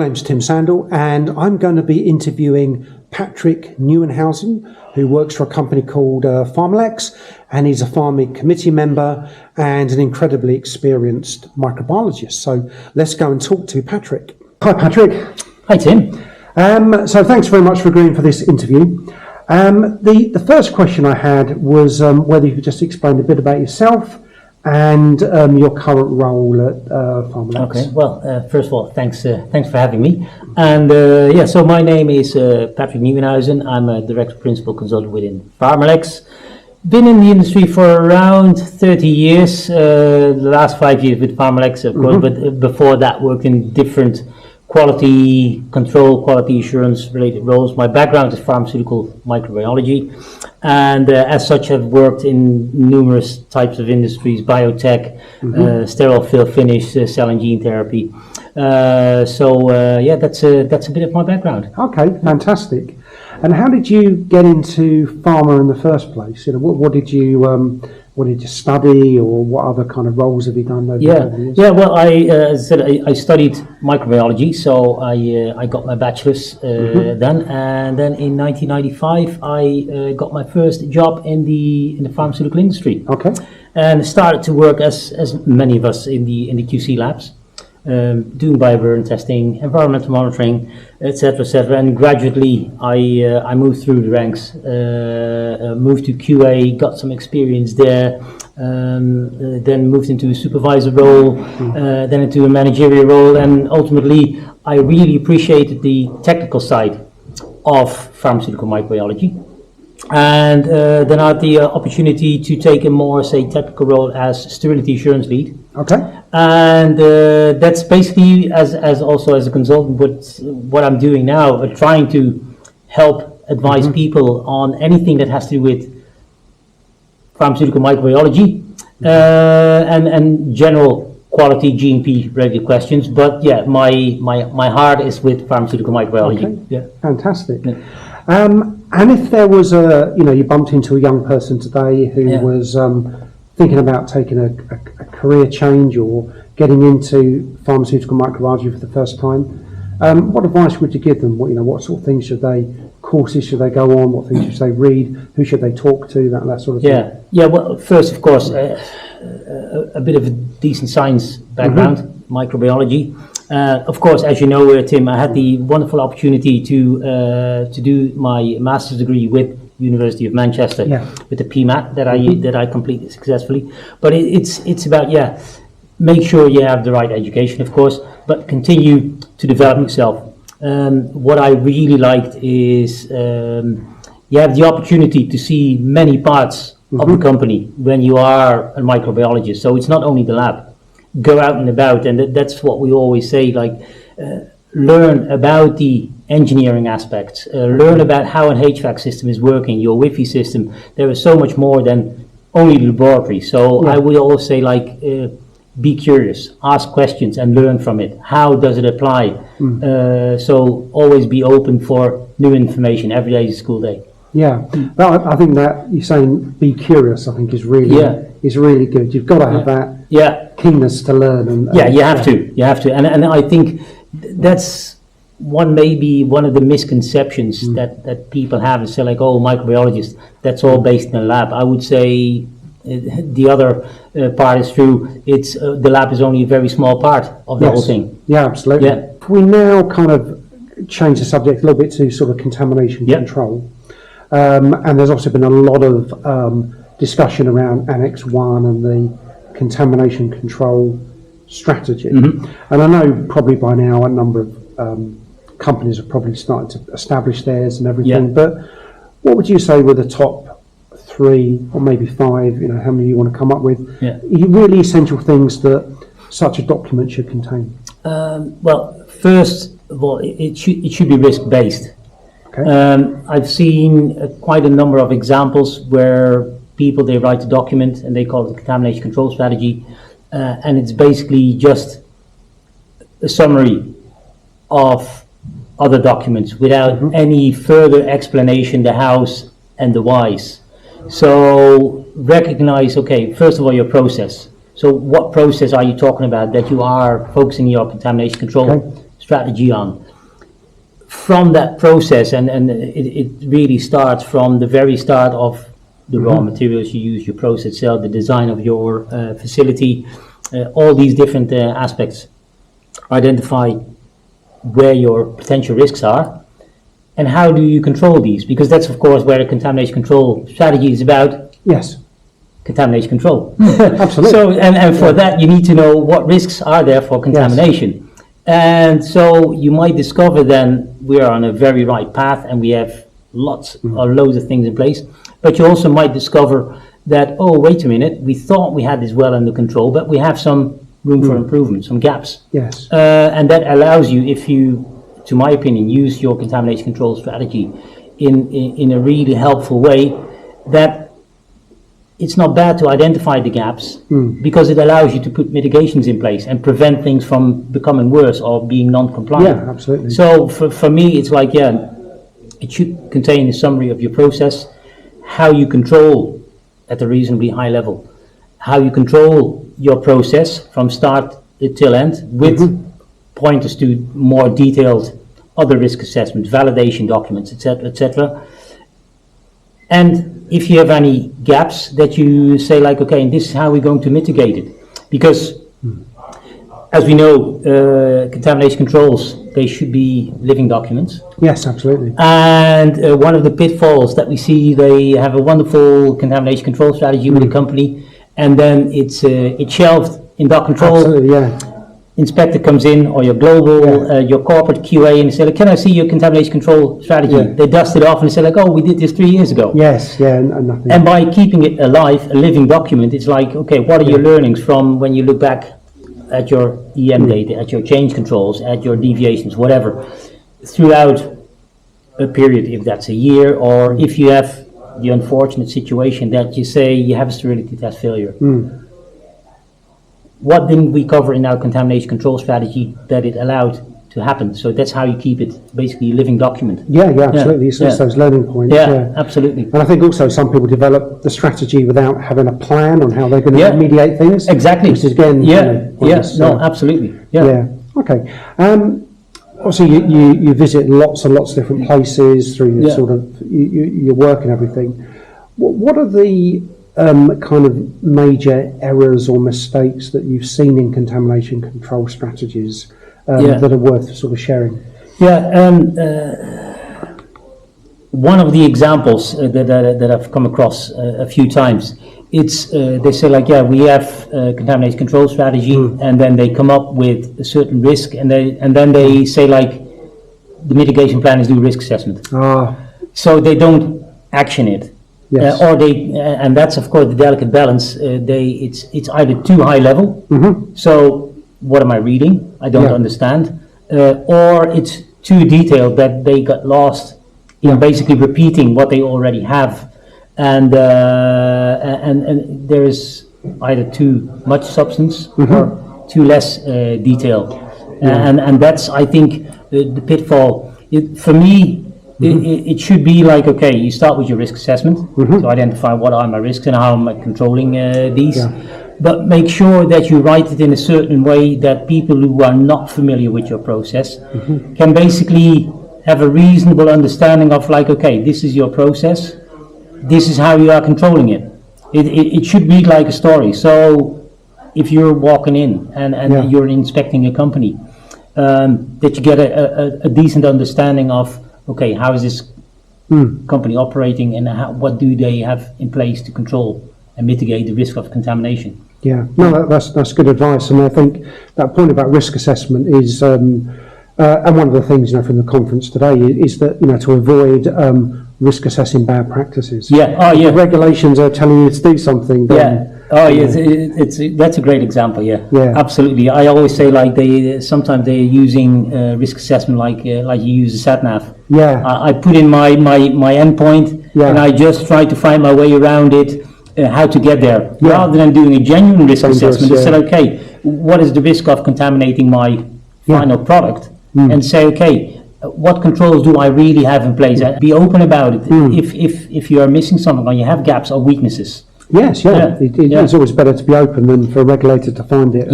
name's Tim Sandle, and I'm going to be interviewing Patrick Nieuwenhuizen, who works for a company called Pharmig, and he's a Pharmig committee member and an incredibly experienced microbiologist. So let's go and talk to Patrick. Hi, Patrick. Hi, Tim. So thanks very much for agreeing for this interview. The first question I had was whether you could just explain a bit about yourself and your current role at Pharmig. Okay. Well, first of all, thanks for having me. And so my name is Patrick Nieuwenhuizen. I'm a director principal consultant within Pharmig. Been in the industry for around 30 years. The last 5 years with Pharmig, of course, but before that worked in different quality control, quality assurance related roles. My background is pharmaceutical microbiology, and as such I've worked in numerous types of industries, biotech, sterile fill finish, cell and gene therapy. That's a bit of my background. Okay, fantastic. And how did you get into pharma in the first place? You know, what did you study, or what other kind of roles have you done over the years? Yeah. Well, I studied microbiology, so I got my bachelor's then, and then in 1995 I got my first job in the pharmaceutical industry. Okay. And started to work as many of us in the QC labs, doing bioburden testing, environmental monitoring, etc., etc. And gradually I moved through the ranks, moved to QA, got some experience there, then moved into a supervisor role, then into a managerial role, and ultimately I really appreciated the technical side of pharmaceutical microbiology. And then I had the opportunity to take a more, technical role as sterility assurance lead. Okay. And that's basically as a consultant what I'm doing now, trying to help advise people on anything that has to do with pharmaceutical microbiology and general quality GMP related questions. But yeah, my heart is with pharmaceutical microbiology. Okay. Yeah. Fantastic. Yeah. And if there was you bumped into a young person today who was thinking about taking a career change or getting into pharmaceutical microbiology for the first time, what advice would you give them? What sort of things courses should they go on? What things should they read? Who should they talk to? That sort of thing. Yeah. Well, first, of course, a bit of a decent science background, microbiology. Of course, as you know, Tim, I had the wonderful opportunity to do my master's degree with University of Manchester with the PMAT that I completed successfully. But it's about make sure you have the right education, of course, but continue to develop yourself. What I really liked is you have the opportunity to see many parts of the company when you are a microbiologist. So it's not only the lab. Go out and about, and that's what we always say, learn about the engineering aspects, learn about how an HVAC system is working, your Wi-Fi system. There is so much more than only the laboratory. So I would always say, be curious, ask questions and learn from it. How does it apply? So always be open for new information. Every day is a school day. Yeah, but I think that you're saying be curious, I think is really good. You've got to have that keenness to learn. And you have to, and I think that's maybe one of the misconceptions that people have is say microbiologist, that's all based in a lab. I would say the other part is true. It's the lab is only a very small part of the whole thing. Yeah, absolutely. Yeah. We now kind of change the subject a little bit to sort of contamination control. And there's also been a lot of discussion around Annex 1 and the Contamination Control Strategy. And I know probably by now a number of companies have probably started to establish theirs and everything. But what would you say were the top 3 or maybe 5, how many you want to come up with, really essential things that such a document should contain? Well, first of all, it should be risk-based. Okay. I've seen quite a number of examples where they write a document and they call it the Contamination Control Strategy, and it's basically just a summary of other documents without any further explanation, the hows and the whys. So recognize, first of all, your process. So what process are you talking about that you are focusing your contamination control strategy on. From that process, and it really starts from the very start of the raw materials you use, your process itself, the design of your facility, all these different aspects. Identify where your potential risks are, and how do you control these? Because that's, of course, where a contamination control strategy is about. Yes. Contamination control. Absolutely. So, and for that, you need to know what risks are there for contamination. Yes. And so you might discover then we are on a very right path and we have lots or loads of things in place. But you also might discover that, oh, wait a minute, we thought we had this well under control, but we have some room for improvement, some gaps. Yes. And that allows you, if you, to my opinion, use your contamination control strategy in a really helpful way, that it's not bad to identify the gaps because it allows you to put mitigations in place and prevent things from becoming worse or being non-compliant. Yeah, absolutely. So for me, it's like, it should contain a summary of your process, how you control at a reasonably high level, how you control your process from start till end with pointers to more detailed other risk assessment, validation documents, etc., etc. And if you have any gaps that you say like, okay, and this is how we're going to mitigate it. Because as we know, contamination controls, they should be living documents. Yes, absolutely. And one of the pitfalls that we see, they have a wonderful contamination control strategy with a company, and then it's shelved in doc control. Absolutely, yeah. Inspector comes in, or your global, your corporate QA, and they say, like, can I see your contamination control strategy? Yeah. They dust it off and they say, like, oh, we did this 3 years ago. Yes, yeah, and nothing. And by keeping it alive, a living document, it's like, okay, what are your learnings from when you look back at your EM data, at your change controls, at your deviations, whatever, throughout a period, if that's a year, or if you have the unfortunate situation that you say you have a sterility test failure. What didn't we cover in our contamination control strategy that it allowed to happen? So that's how you keep it basically a living document. Yeah, absolutely. It's those learning points. Yeah, absolutely. And I think also some people develop the strategy without having a plan on how they're going to remediate things. Exactly. Which is again, absolutely. Yeah. Okay. Obviously, you visit lots and lots of different places through your sort of your work and everything. What are the kind of major errors or mistakes that you've seen in contamination control strategies that are worth sort of sharing? One of the examples that I've come across a few times, it's they say like, we have a contamination control strategy, and then they come up with a certain risk, and then they say like, the mitigation plan is do risk assessment. So they don't action it. Yes. Or they, and that's of course the delicate balance. It's either too high level. So what am I reading? I don't understand. Or it's too detailed that they got lost in basically repeating what they already have, and there is either too much substance or too less detail, and that's, I think, the pitfall. For me. It should be like, okay, you start with your risk assessment to identify what are my risks and how am I controlling these, but make sure that you write it in a certain way that people who are not familiar with your process can basically have a reasonable understanding of like, okay, this is your process, this is how you are controlling it. It should read like a story. So if you're walking in and you're inspecting a company, that you get a decent understanding of, okay, how is this company operating, and what do they have in place to control and mitigate the risk of contamination? Yeah, no, that's good advice, and I think that point about risk assessment is, and one of the things from the conference today is that to avoid risk assessing bad practices. If the regulations are telling you to do something. Then, that's a great example. Absolutely. I always say like sometimes they're using risk assessment like you use a sat nav. I put in my endpoint and I just try to find my way around it, how to get there, rather than doing a genuine risk assessment. Say, okay, what is the risk of contaminating my final product, and say, okay, what controls do I really have in place? And be open about it. If you are missing something or you have gaps or weaknesses. It's always better to be open than for a regulator to find it.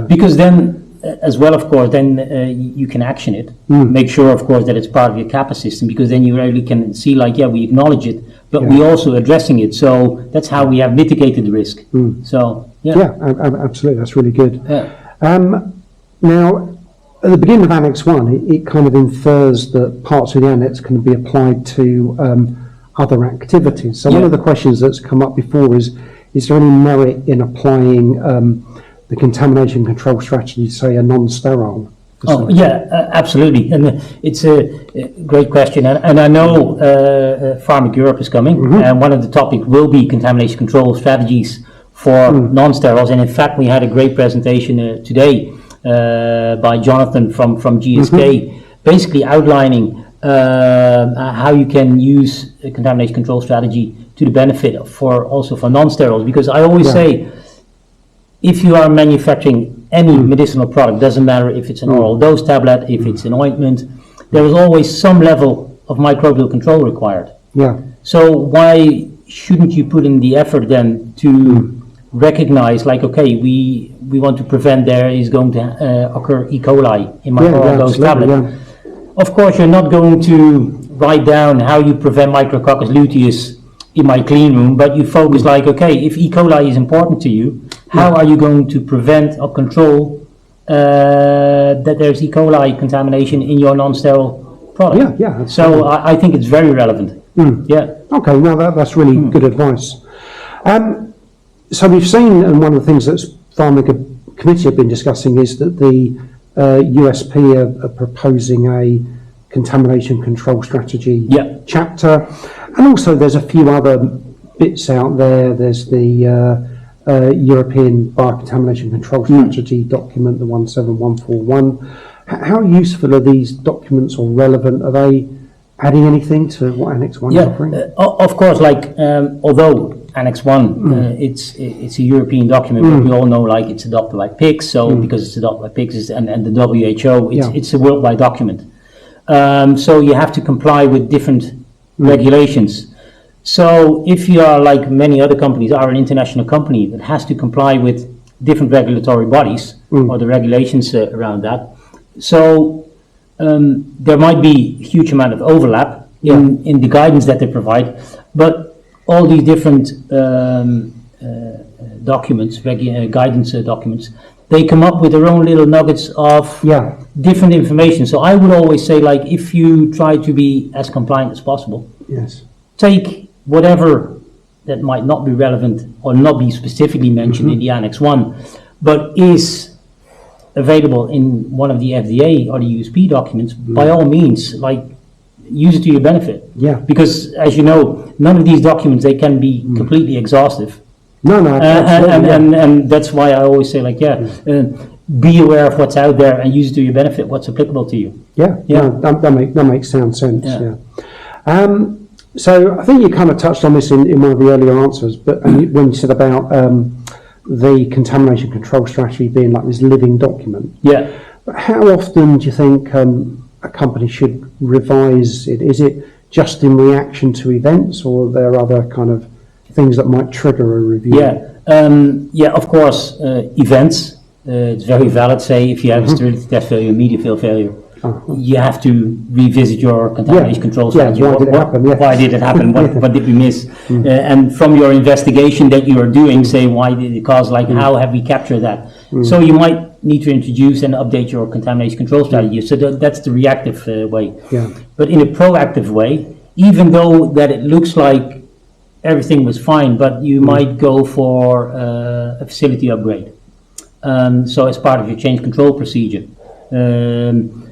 Because then as well, of course, then you can action it. Make sure, of course, that it's part of your CAPA system, because then you really can see, like, we acknowledge it, but we also addressing it. So that's how we have mitigated the risk. So absolutely, that's really good. Yeah. Now, at the beginning of Annex 1, it kind of infers that parts of the annex can be applied to other activities. So one of the questions that's come up before is there any merit in applying the contamination control strategy to, say, a non-sterile facility? Oh, yeah, absolutely. And it's a great question. And I know Pharmig Europe is coming, and one of the topics will be contamination control strategies for non-steriles. And in fact, we had a great presentation today by Jonathan from GSK, basically outlining how you can use a contamination control strategy to the benefit also for non-steriles. Because I always say, if you are manufacturing any medicinal product, doesn't matter if it's an oral dose tablet, if it's an ointment, there is always some level of microbial control required. Yeah. So why shouldn't you put in the effort then to recognize, like, okay, we want to prevent there is going to occur E. coli in my oral dose tablet. Yeah. Of course, you're not going to write down how you prevent Micrococcus luteus in my clean room, but you focus like, okay, if E. coli is important to you, how are you going to prevent or control that there's E. coli contamination in your non-sterile product? Yeah. So I think it's very relevant. Yeah. Okay, now that's really good advice. So we've seen, and one of the things that Pharmig Committee have been discussing is that the USP are proposing a contamination control strategy chapter, and also there's a few other bits out there. There's the European Biocontamination Control Strategy document, the 17141. How useful are these documents, or relevant? Are they adding anything to what Annex 1 is offering? Of course, like, although Annex 1, it's a European document, but we all know, like, it's adopted by PICS, so because it's adopted by PICS and the WHO, it's a worldwide document. So you have to comply with different regulations. So if you are, like many other companies, are an international company that has to comply with different regulatory bodies or the regulations around that, so there might be a huge amount of overlap in the guidance that they provide, but all these different documents, guidance documents, they come up with their own little nuggets of different information. So I would always say, like, if you try to be as compliant as possible, take whatever that might not be relevant or not be specifically mentioned in the Annex 1, but is available in one of the FDA or the USP documents, by all means, like, use it to your benefit. Because, as you know, none of these documents, they can be completely exhaustive. No, and that's why I always say, like, be aware of what's out there and use it to your benefit, what's applicable to you. That makes sound sense. So I think you kind of touched on this in one of the earlier answers, but when you said about the contamination control strategy being like this living document. But how often do you think a company should revise it? Is it just in reaction to events, or are there other kind of things that might trigger a review? Of course, events. It's very valid. Say, if you have a sterility test failure, media fill failure, you have to revisit your contamination control strategy. Why did it happen? Why did it happen? What did we miss? And from your investigation that you are doing, say, why did it cause? Like, how have we captured that? So you might need to introduce and update your contamination control strategy. So that's the reactive way. But in a proactive way, even though that it looks like everything was fine, but you might go for a facility upgrade. So as part of your change control procedure,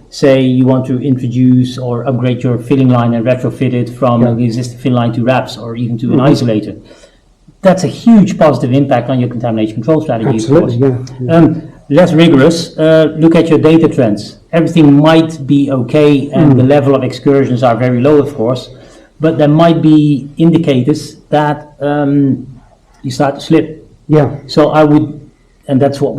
say you want to introduce or upgrade your filling line and retrofit it from the existing filling line to wraps or even to an isolator. That's a huge positive impact on your contamination control strategy. Absolutely, less rigorous, look at your data trends. Everything might be okay, and the level of excursions are very low, of course, but there might be indicators that you start to slip. So I would, and that's what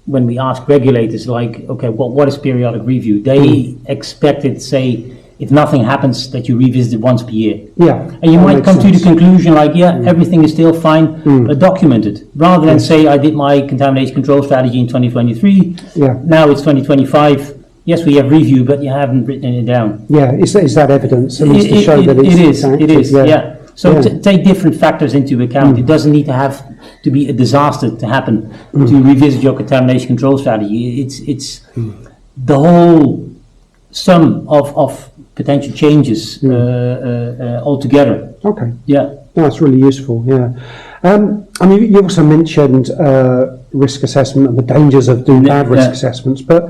when we ask regulators, like, okay, what is periodic review? They expect it, say, if nothing happens, that you revisit it once per year. Yeah. And you that might makes come to the sense. conclusion like, everything is still fine, but document it. Rather than say, I did my contamination control strategy in 2023, Yeah. now it's 2025. Yes, we have review, but you haven't written it down. Yeah, is that evidence? At least to show that it's It is, active, yeah. So take different factors into account. It doesn't need to have to be a disaster to happen to revisit your contamination control strategy. It's the whole sum of potential changes altogether. Okay. Yeah. No, that's really useful, yeah. I mean, you also mentioned risk assessment and the dangers of doing bad risk assessments, but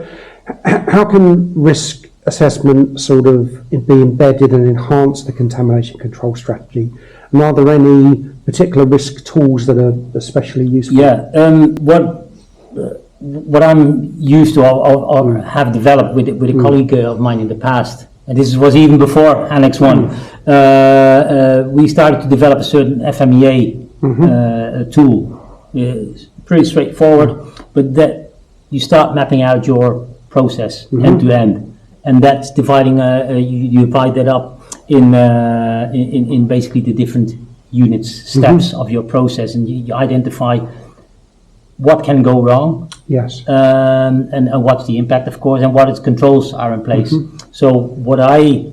how can risk assessment sort of be embedded and enhance the contamination control strategy? And are there any particular risk tools that are especially useful? Yeah, what I'm used to or have developed with a colleague of mine in the past, and this was even before Annex 1, we started to develop a certain FMEA tool. It's pretty straightforward, but that you start mapping out your process end to end. And that's dividing, you divide that up in basically the different units, steps of your process, and you identify what can go wrong, Yes. and what's the impact, of course, and what its controls are in place. So what I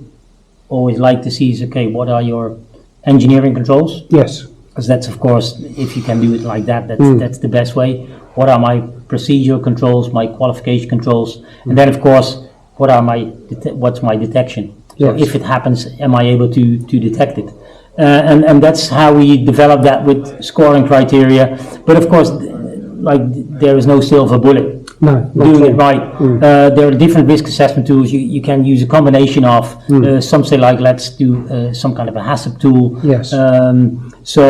always like to see is, okay, what are your engineering controls? Yes. Because that's, of course, if you can do it like that, that's the best way. What are my procedural controls, my qualification controls, and then, of course, what's my detection? So Yes. if it happens, am I able to detect it? And that's how we develop that with scoring criteria. But of course, like there is no silver bullet. No, not Doing at it all. right. There are different risk assessment tools. You can use a combination of. Some say like let's do some kind of a HACCP tool. Yes. So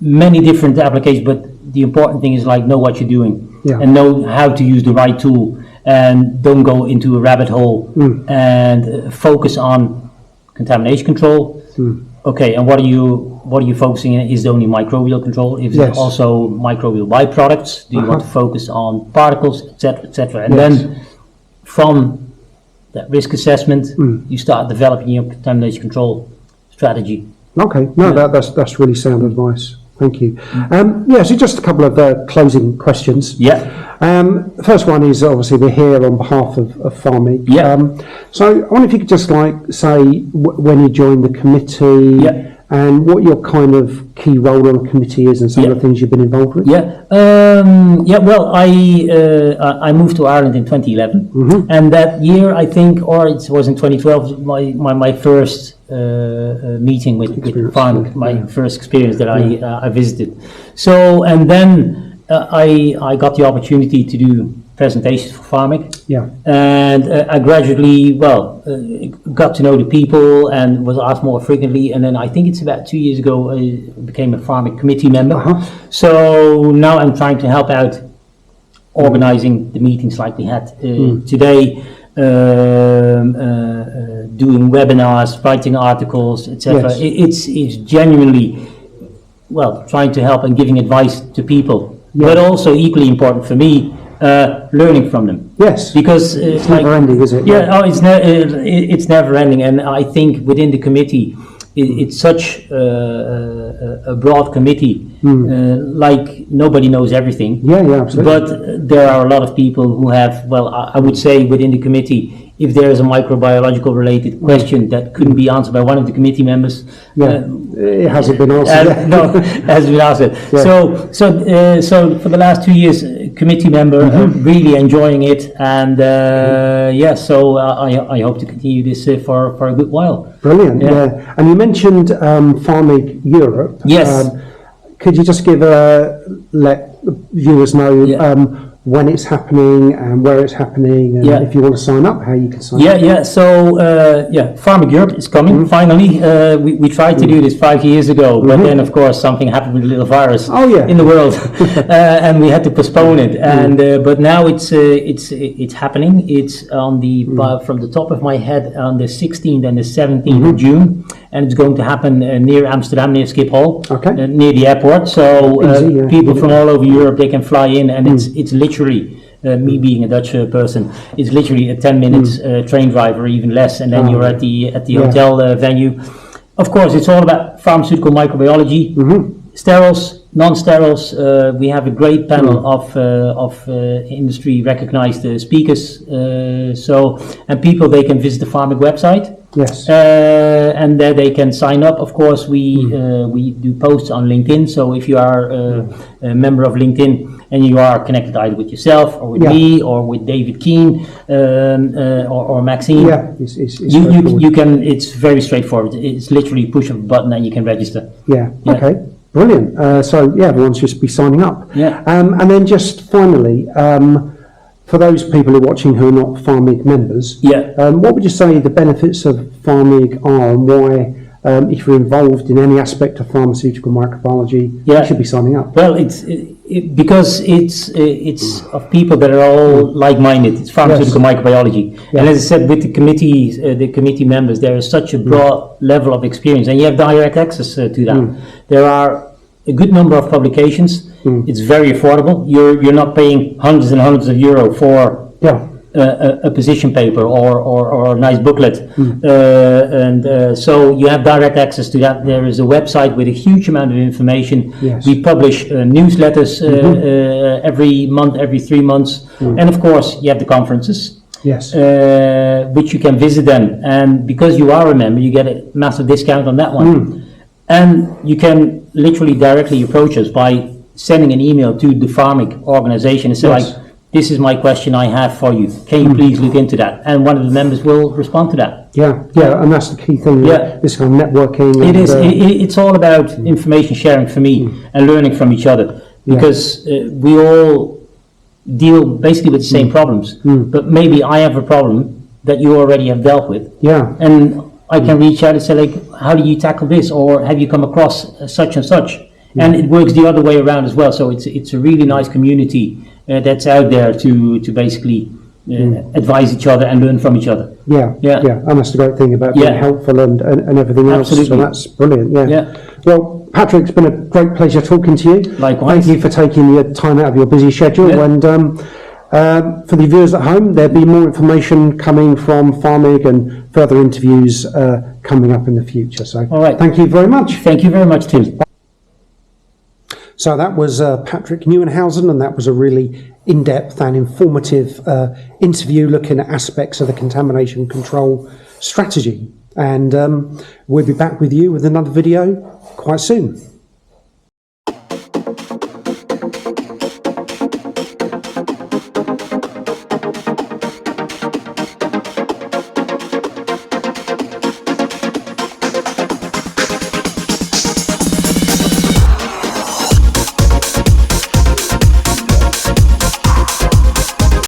many different applications, but the important thing is like know what you're doing and know how to use the right tool. And don't go into a rabbit hole and focus on contamination control. Okay, and what are you focusing on? Is it only microbial control? Is it also microbial byproducts? Do you want to focus on particles, etc., etc.? And then from that risk assessment, you start developing your contamination control strategy. Okay, no, that's really sound advice. Thank you. So just a couple of closing questions. The first one is obviously we're here on behalf of Pharmig. So I wonder if you could just say when you joined the committee and what your kind of key role on the committee is and some of the things you've been involved with. Well, I moved to Ireland in 2011, and that year I think, or it was in 2012, my first meeting with Pharmig, my first experience that I visited. So, and then I got the opportunity to do presentations for Pharmig, and I gradually, got to know the people and was asked more frequently. And then I think it's about 2 years ago I became a Pharmig committee member. So now I'm trying to help out organizing the meetings like we had today. Doing webinars, writing articles, etc. It's genuinely trying to help and giving advice to people, but also equally important for me, learning from them. Yes, because it's never ending, is it? It's never ending, and I think within the committee, it's such a broad committee. Like nobody knows everything. Absolutely. But there are a lot of people who have. I would say within the committee, if there is a microbiological related question that couldn't be answered by one of the committee members, it hasn't been answered. No, it hasn't been answered. So for the last 2 years, committee member, really enjoying it, and so I hope to continue this for a good while. Brilliant. And you mentioned Pharmig Europe. Yes. Could you just let viewers know when it's happening and where it's happening, and if you want to sign up, how you can sign up? So Pharmig Europe is coming finally. We tried to do this 5 years ago, but then of course something happened with a little virus in the world, and we had to postpone it. And but now it's happening. It's on the from the top of my head on the 16th and the 17th of June, and it's going to happen near Amsterdam, near Schiphol, near the airport. So people from all over Europe, they can fly in, and it's literally Me being a Dutch person, it's literally a 10 minutes train drive or even less, and then you're at the hotel venue. Of course, it's all about pharmaceutical microbiology, steriles, non-steriles. We have a great panel of industry recognized speakers. And people, they can visit the Pharmig website. Yes. And there they can sign up. Of course, we do posts on LinkedIn. So if you are a member of LinkedIn and you are connected either with yourself or with me or with David Keane or Maxine, you can. It's very straightforward. It's literally push of a button and you can register. Yeah. Okay. Brilliant. Everyone's just be signing up. Yeah. And then just finally, for those people who are watching who are not Pharmig members, what would you say the benefits of Pharmig are, and why, if you're involved in any aspect of pharmaceutical microbiology, you should be signing up? Well, because it's of people that are all like-minded. It's pharmaceutical microbiology, and as I said, with the committee members, there is such a broad level of experience, and you have direct access to that. There are a good number of publications. It's very affordable. You're not paying hundreds and hundreds of euro for a position paper or a nice booklet, so you have direct access to that. There is a website with a huge amount of information. We publish newsletters every month, every 3 months, and of course you have the conferences. Which you can visit them, and because you are a member, you get a massive discount on that one. And you can literally directly approach us by sending an email to the Pharmig organization and say, like, this is my question I have for you. Can you please look into that? And one of the members will respond to that. And that's the key thing. This kind of networking. It's all about information sharing for me and learning from each other, because we all deal basically with the same problems. But maybe I have a problem that you already have dealt with. And I can reach out and say, like, how do you tackle this, or have you come across such and such? And it works the other way around as well. So it's a really nice community that's out there to basically advise each other and learn from each other. And that's the great thing about being helpful and everything else. So that's brilliant. Well, Patrick, it's been a great pleasure talking to you. Likewise. Thank you for taking your time out of your busy schedule. And for the viewers at home, there'll be more information coming from Pharmig and further interviews coming up in the future. So thank you very much. Thank you very much, Tim. So that was Patrick Nieuwenhuizen, and that was a really in-depth and informative interview looking at aspects of the contamination control strategy. And we'll be back with you with another video quite soon.